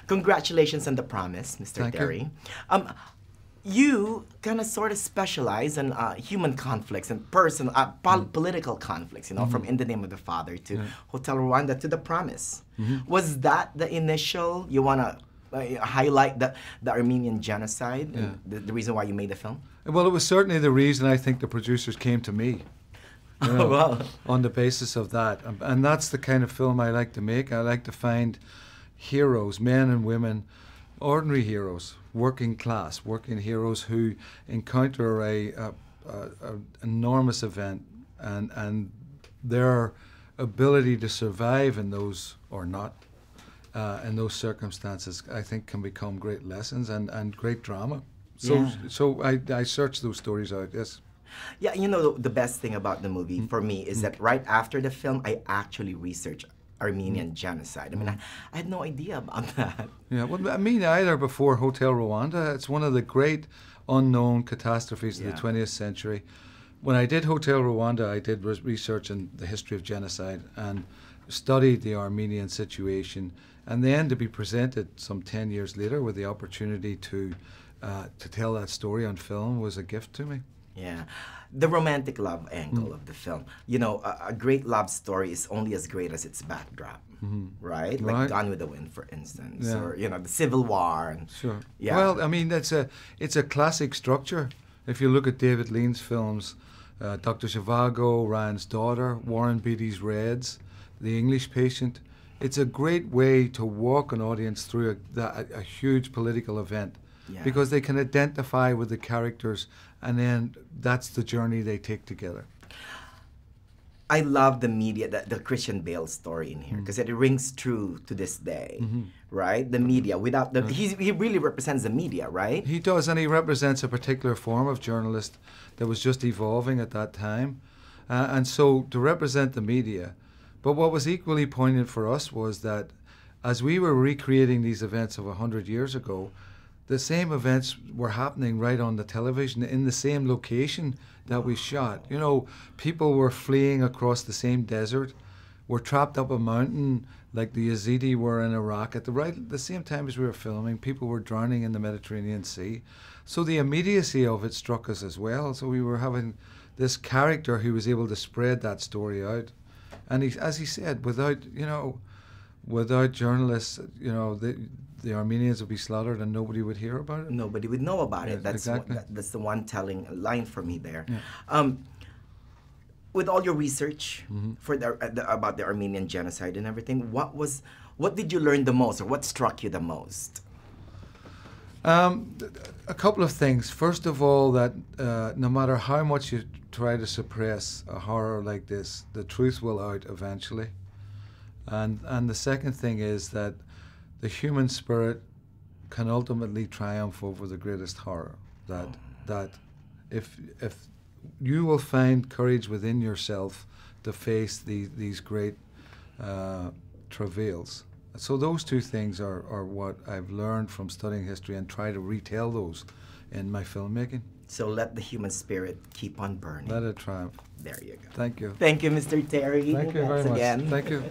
congratulations on The Promise, Mr. Thank Terry. You kind of sort of specialize in human conflicts and personal, political conflicts, you know, from In the Name of the Father to Hotel Rwanda to The Promise. Was that the initial, you want to highlight the Armenian Genocide, and the reason why you made the film? Well, it was certainly the reason I think the producers came to me. You know, Well, on the basis of that. And that's the kind of film I like to make. I like to find heroes, men and women, ordinary heroes, working class, working heroes who encounter a enormous event, and their ability to survive in those, or not, in those circumstances, I think can become great lessons and great drama. So I search those stories out, yes. yeah, you know, the best thing about the movie for me is that right after the film, I actually researched Armenian Genocide. I mean, I had no idea about that. Yeah, well, me neither before Hotel Rwanda. It's one of the great unknown catastrophes of the 20th century. When I did Hotel Rwanda, I did research in the history of genocide and studied the Armenian situation. And then to be presented some 10 years later with the opportunity to tell that story on film was a gift to me. Yeah. The romantic love angle of the film. You know, a great love story is only as great as its backdrop, right? Like Gone with the Wind, for instance, or, you know, the Civil War. And, sure. Yeah. Well, I mean, it's a classic structure. If you look at David Lean's films, Dr. Zhivago, Ryan's Daughter, Warren Beatty's Reds, The English Patient, it's a great way to walk an audience through a huge political event. Yeah. Because they can identify with the characters, and then that's the journey they take together. I love the media, the Christian Bale story in here, because it rings true to this day, right? The media, without the, he really represents the media, right? He does, and he represents a particular form of journalist that was just evolving at that time. And so to represent the media, but what was equally poignant for us was that as we were recreating these events of 100 years ago, the same events were happening right on the television in the same location that we shot. You know, people were fleeing across the same desert, were trapped up a mountain like the Yazidi were in Iraq at the same time as we were filming. People were drowning in the Mediterranean Sea. So the immediacy of it struck us as well. So we were having this character who was able to spread that story out. And he, as he said, without journalists, you know, the Armenians would be slaughtered and nobody would hear about it. Nobody would know about it. That's exactly. That's the one telling line for me there. Yeah. With all your research for about the Armenian Genocide and everything, what did you learn the most, or what struck you the most? A couple of things. First of all, that no matter how much you try to suppress a horror like this, the truth will out eventually. And the second thing is that the human spirit can ultimately triumph over the greatest horror. That if you will find courage within yourself to face these great travails. So those two things are what I've learned from studying history and try to retell those in my filmmaking. So let the human spirit keep on burning. Let it triumph. There you go. Thank you. Thank you, Mr. Terry. Thank you very much. Again. Thank you.